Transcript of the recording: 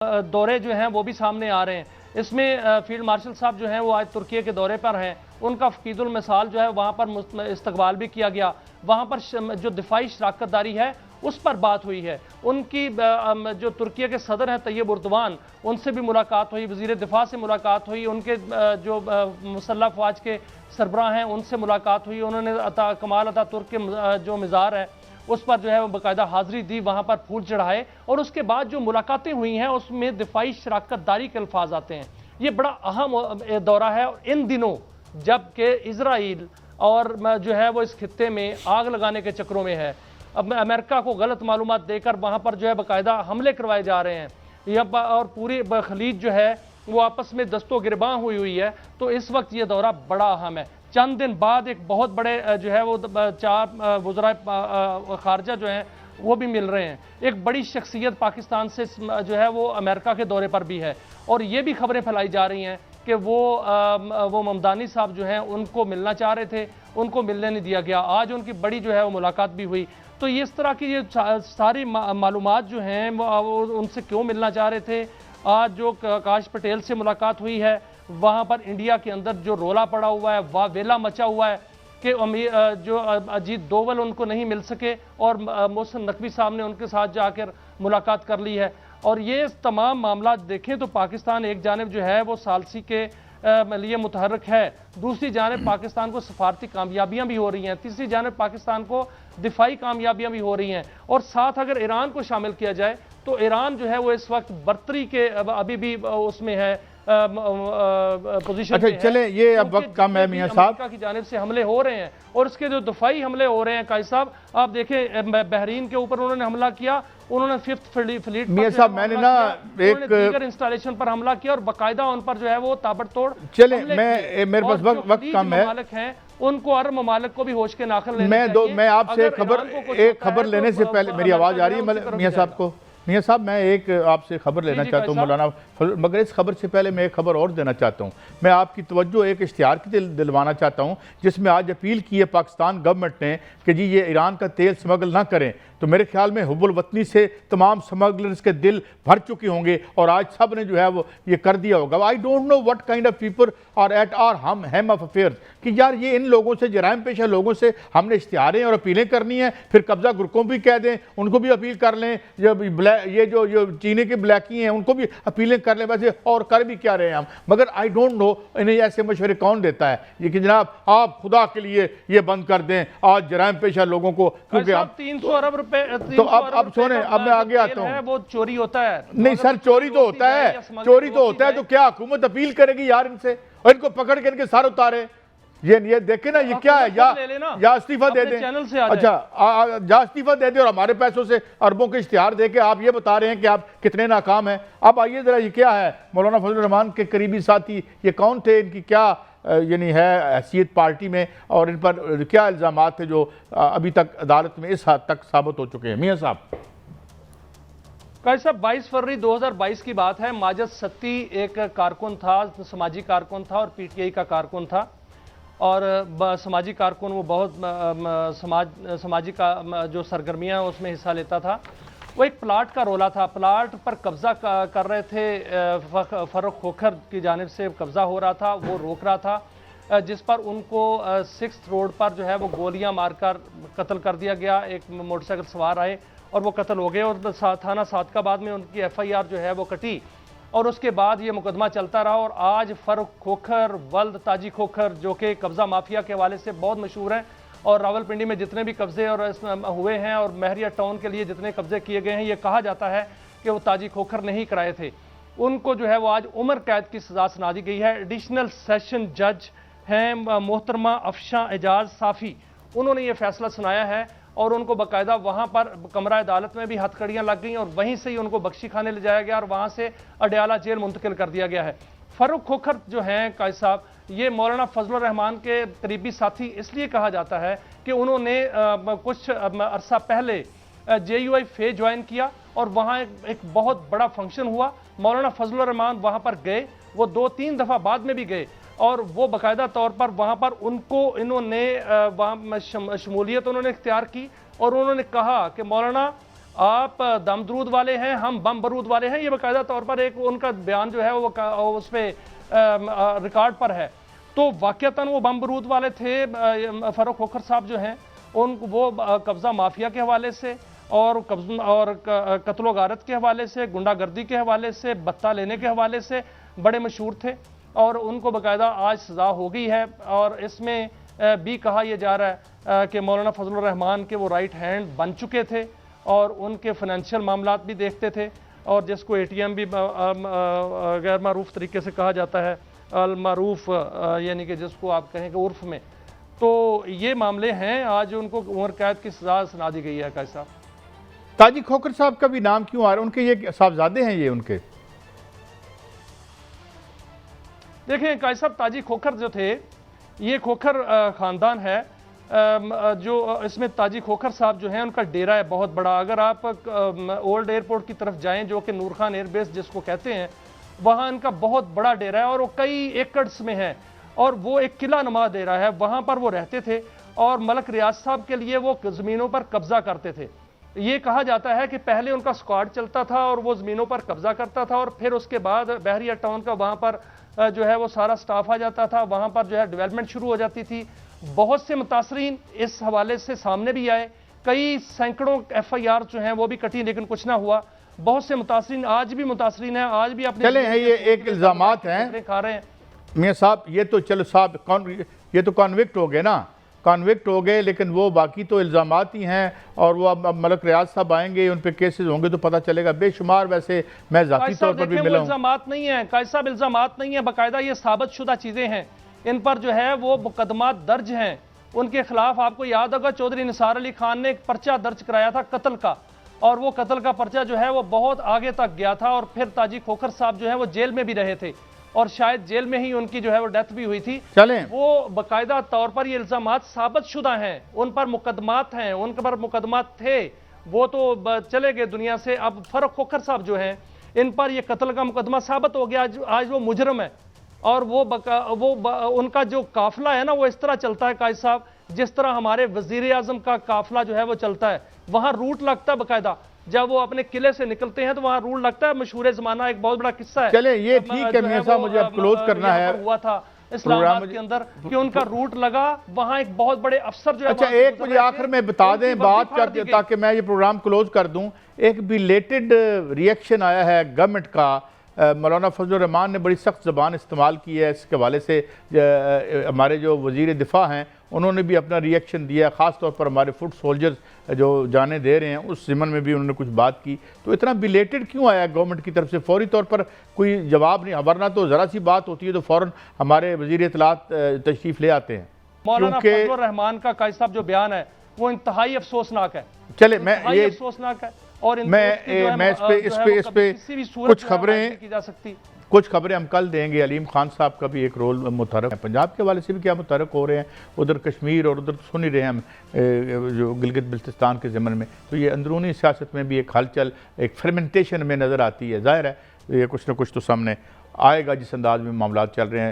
दौरे जो हैं वो भी सामने आ रहे हैं। इसमें फील्ड मार्शल साहब जो हैं वो आज तुर्की के दौरे पर हैं। उनका फ़कीदुल मिसाल जो है वहाँ पर इस्तकबाल भी किया गया। वहाँ पर जो दिफाई शराकतदारी है उस पर बात हुई है। उनकी जो तुर्की के सदर हैं तैयब उर्दवान, उनसे भी मुलाकात हुई, वज़ीर दिफा से मुलाकात हुई, उनके जो मुसल्लह फ़ौज के सरबराह हैं उनसे मुलाकात हुई। उन्होंने कमाल अतातुर्क के जो मज़ार है उस पर जो है वो बाकायदा हाज़िरी दी, वहाँ पर फूल चढ़ाए और उसके बाद जो मुलाकातें हुई हैं उसमें दिफाई शराकतदारी के अल्फाज आते हैं। ये बड़ा अहम दौरा है और इन दिनों जबकि इजराइल और जो है वो इस खित्ते में आग लगाने के चक्रों में है। अब अमेरिका को गलत मालूमात देकर वहाँ पर जो है बाकायदा हमले करवाए जा रहे हैं और पूरी खलीज जो है वो आपस में दस्तो गिरबां हुई है। तो इस वक्त ये दौरा बड़ा अहम है। चंद दिन बाद एक बहुत बड़े जो है वो 4 वज़राए खारजा जो हैं वो भी मिल रहे हैं। एक बड़ी शख्सियत पाकिस्तान से जो है वो अमेरिका के दौरे पर भी है और ये भी खबरें फैलाई जा रही हैं कि वो ममदानी साहब जो हैं उनको मिलना चाह रहे थे, उनको मिलने नहीं दिया गया। आज उनकी बड़ी जो है वो मुलाकात भी हुई। तो ये इस तरह की ये सारी मालूमात जो हैं वो उनसे क्यों मिलना चाह रहे थे। आज जो आकाश पटेल से मुलाकात हुई है वहाँ पर इंडिया के अंदर जो रोला पड़ा हुआ है, वावेला मचा हुआ है कि जो अजीत दोवल उनको नहीं मिल सके और मोहसिन नकवी साहब ने उनके साथ जाकर मुलाकात कर ली है। और ये तमाम मामला देखें तो पाकिस्तान एक जानिब जो है वो सालसी के लिए मुतहरक है, दूसरी जानिब पाकिस्तान को सफारती कामयाबियाँ भी हो रही हैं, तीसरी जानिब पाकिस्तान को दिफाई कामयाबियाँ भी हो रही हैं। और साथ अगर ईरान को शामिल किया जाए तो ईरान जो है वो इस वक्त बर्तरी के अभी भी उसमें है पोजीशन। अच्छा चले, ये अब वक्त कम है मियां साहब, अमेरिका की जानिब से हमले हो रहे हैं और इसके जो दफाई हमले हो रहे हैं कायद साहब, आप देखें बहरीन के ऊपर उन्होंने हमला किया, उन्होंने 5th फ्लीट मियां साहब मैंने ना एक दीगर इंस्टॉलेशन पर हमला किया और बाकायदा उन पर जो है वो ताबड़तोड़। चले मेरे पास वक्त कम है, उनको अरब ममालिक को भी होश के नाखल लेने मैं आपसे एक खबर लेने से पहले, मेरी आवाज आ रही है मियां साहब को? मियां साहब मैं एक आपसे खबर लेना चाहता हूँ मौलाना, मगर इस खबर से पहले मैं एक खबर और देना चाहता हूँ। मैं आपकी तवज्जो एक इश्तिहार की दिलवाना चाहता हूँ जिसमें आज अपील की है पाकिस्तान गवर्नमेंट ने कि जी ये ईरान का तेल स्मगल ना करें। तो मेरे ख्याल में हुब्बुल वतनी से तमाम स्मगलर्स के दिल भर चुके होंगे और आज सब ने जो है वो ये कर दिया होगा। I don't know what kind of people are at are helm of affairs कि यार ये इन लोगों से, जराइम पेशा लोगों से हमने इश्तिहारें और अपीलें करनी है, फिर कब्जा गुरकों भी कह दें, उनको भी अपील कर लें, ये जो चीनी के ब्लैकी हैं उनको भी अपीलें कर लें, वैसे और कर भी क्या रहे हैं हम। मगर आई डोंट नो इन्हें ऐसे मशवरे कौन देता है ये कि जनाब आप खुदा के लिए ये बंद कर दें आज जराइम पेशा लोगों को, क्योंकि आप 300 अरब रुपए। तो अब सुने, अब मैं आगे आता हूँ। वो चोरी होता है? नहीं सर, चोरी तो होता है, चोरी तो होता है। तो क्या हुकूमत अपील करेगी यार इनसे और इनको पकड़ के इनके सर उतारे? ये देखे ना, ये क्या है, या इस्तीफा दे दें। अच्छा या इस्तीफा दे दें और हमारे पैसों से अरबों के इश्तिहार दे के आप ये बता रहे हैं कि आप कितने नाकाम हैं। अब आइए जरा, ये क्या है? मौलाना फजल रहमान के करीबी साथी ये कौन थे, इनकी क्या यानी है हैसियत पार्टी में और इन पर क्या इल्ज़ामात थे जो अभी तक अदालत में इस हद तक साबित हो चुके हैं? मियां साहब कायद साहब 22 फरवरी 2022 की बात है। माजिद सत्ती एक कारकुन था, समाजी कारकुन था और पीटीआई का कारकुन था और समाजी कारकुन वो बहुत समाजी का जो सरगर्मियाँ उसमें हिस्सा लेता था। वो एक प्लाट का रोला था, प्लाट पर कब्जा कर रहे थे, फर्रुख खोखर की जानिब से कब्जा हो रहा था, वो रोक रहा था, जिस पर उनको 6th रोड पर जो है वो गोलियां मारकर कत्ल कर दिया गया। एक मोटरसाइकिल सवार आए और वो कत्ल हो गए और थाना सादकाबाद में उनकी FIR जो है वो कटी और उसके बाद ये मुकदमा चलता रहा। और आज फर्रुख खोखर, वल्द ताजी खोखर जो कि कब्जा माफिया के हवाले से बहुत मशहूर हैं और रावलपिंडी में जितने भी कब्जे और हुए हैं और महरिया टाउन के लिए जितने कब्जे किए गए हैं, ये कहा जाता है कि वो ताजी खोखर ने ही कराए थे। उनको जो है वो आज उम्र कैद की सज़ा सुना दी गई है। एडिशनल सेशन जज हैं मोहतरमा अफशा एजाज साफ़ी, उन्होंने ये फैसला सुनाया है और उनको बाकायदा वहाँ पर कमरा अदालत में भी हथकड़ियाँ लग गई और वहीं से ही उनको बख्शी खाने ले जाया गया और वहाँ से अडयाला जेल मुंतकिल कर दिया गया है। फर्रुख खोखर जो हैं कायद साहब, ये मौलाना फजलुर रहमान के करीबी साथी इसलिए कहा जाता है कि उन्होंने कुछ अरसा पहले JUI फे ज्वाइन किया और वहाँ एक बहुत बड़ा फंक्शन हुआ। मौलाना फजलुर रहमान वहाँ पर गए, वो 2-3 दफ़ा बाद में भी गए और वो बाकायदा तौर पर वहाँ पर उनको इन्होंने वहाँ शमूलियत उन्होंने इख्तियार की और उन्होंने कहा कि मौलाना आप दम दरूद वाले हैं, हम बम बरूद वाले हैं, ये बाकायदा तौर पर एक उनका बयान जो है वो उस पर रिकॉर्ड पर है। तो वाकयातन वो बम बरूद वाले थे। फ़ारूक खोखर साहब जो हैं वो कब्ज़ा माफिया के हवाले से और कत्लो गारत के हवाले से, गुंडागर्दी के हवाले से, बत्ता लेने के हवाले से बड़े मशहूर थे और उनको बाकायदा आज सज़ा हो गई है। और इसमें भी कहा यह जा रहा है कि मौलाना फजलुर रहमान के वो राइट हैंड बन चुके थे और उनके फाइनेंशियल मामलात भी देखते थे, और जिसको ATM भी गैर मारूफ तरीके से कहा जाता है, अल मारूफ यानी कि जिसको आप कहें कि उर्फ में। तो ये मामले हैं, आज उनको उम्र कैद की सजा सुना दी गई है। काजी साहब, ताजी खोखर साहब का भी नाम क्यों आ रहा है? उनके ये साहबजादे हैं, ये उनके? देखें काजी साहब, ताजी खोखर जो थे ये खोखर ख़ानदान है जो इसमें ताजी खोखर साहब जो हैं उनका डेरा है बहुत बड़ा। अगर आप ओल्ड एयरपोर्ट की तरफ जाएं जो कि नूर खान एयरबेस जिसको कहते हैं, वहाँ इनका बहुत बड़ा डेरा है और वो कई एकड़्स में है और वो एक किला नुमा डेरा है। वहाँ पर वो रहते थे और मलक रियाज साहब के लिए वो ज़मीनों पर कब्जा करते थे। ये कहा जाता है कि पहले उनका स्क्वाड चलता था और वो ज़मीनों पर कब्जा करता था और फिर उसके बाद बहरिया टाउन का वहाँ पर जो है वो सारा स्टाफ आ जाता था, वहाँ पर जो है डेवलपमेंट शुरू हो जाती थी। बहुत से मुतासरीन इस हवाले से सामने भी आए, कई सैकड़ों FIR जो हैं वो भी कटी लेकिन कुछ ना हुआ। बहुत से मुतासरीन आज भी मुतासरीन हैं, आज भी अपने चले हैं। ये एक इल्ज़ामात हैं खा रहे हैं मियाँ साहब। ये तो चलो साहब ये तो कॉन्विक्ट हो गए ना, कॉन्विक्ट हो गए, लेकिन वो बाकी तो इल्ज़ामात ही हैं और वो अब मलक रियाज साहब आएंगे, उन पे केसेस होंगे तो पता चलेगा। बेशुमार वैसे मैं ज़ाती तौर पर भी मिला हूँ। इल्ज़ामात नहीं है काजी साहब, इल्ज़ामात नहीं है, बाकायदा ये साबित शुदा चीज़ें हैं। इन पर जो है वो मुकदमा दर्ज हैं उनके खिलाफ। आपको याद होगा चौधरी निसार अली खान ने एक पर्चा दर्ज कराया था कत्ल का, और वो कत्ल का पर्चा जो है वो बहुत आगे तक गया था और फिर ताजी खोखर साहब जो है वो जेल में भी रहे थे और शायद जेल में ही उनकी जो है वो डेथ भी हुई थी। चलें, वो बाकायदा तौर पर ये इल्ज़ामात साबित शुदा हैं, उन पर मुकदमात हैं, उन पर मुकदमात थे, वो तो चले गए दुनिया से। अब फ़ारूक खोखर साहब जो हैं इन पर ये कत्ल का मुकदमा साबित हो गया, आज वो मुजरम है। और उनका जो काफिला है ना वो इस तरह चलता है काजी साहब जिस तरह हमारे वजीर आजम का काफिला जो है वो चलता है। वहां रूट लगता है बाकायदा, जब वो अपने किले से निकलते हैं तो वहां रूट लगता है। मशहूर जमाना एक बहुत बड़ा किस्सा है। चले ये ठीक है मियां साहब, मुझे अब क्लोज करना है। हुआ था इस्लामाबाद के अंदर कि उनका रूट लगा, वहां एक बहुत बड़े अफसर जो है। अच्छा, एक मुझे आखिर में बता दें बात करके ताकि मैं ये प्रोग्राम क्लोज कर दूं। एक बिलेटेड रिएक्शन आया है गवर्नमेंट का। मौलाना फजलुर रहमान ने बड़ी सख्त ज़बान इस्तेमाल की है इसके हवाले से। हमारे जो वज़ीर दिफा हैं उन्होंने भी अपना रिएक्शन दिया, ख़ास तौर पर हमारे फुट सोल्जर्स जो जाने दे रहे हैं उस ज़िमन में भी उन्होंने कुछ बात की। तो इतना बिलेटेड क्यों आया गवर्नमेंट की तरफ से? फौरी तौर पर कोई जवाब नहीं, वरना तो ज़रा सी बात होती है तो फ़ौरन हमारे वज़ीर इत्तलात तशरीफ़ ले आते हैं। मौलाना फजलुर रहमान का काजी साहब जो बयान है वो इंतहाई अफसोसनाक है। चले मैं ये अफसोसनाक है और मैं इस पे कुछ खबरें हम कल देंगे। अलीम खान साहब का भी एक रोल मुतहरक है, पंजाब के हवाले से भी क्या मुतहरक हो रहे हैं, उधर कश्मीर और उधर सुन ही रहे हैं हम जो गिलगित बल्तिस्तान के ज़मन में। तो ये अंदरूनी सियासत में भी एक हलचल, एक फर्मेंटेशन में नज़र आती है। ज़ाहिर है ये कुछ ना कुछ तो सामने आएगा जिस अंदाज में मामला चल रहे हैं।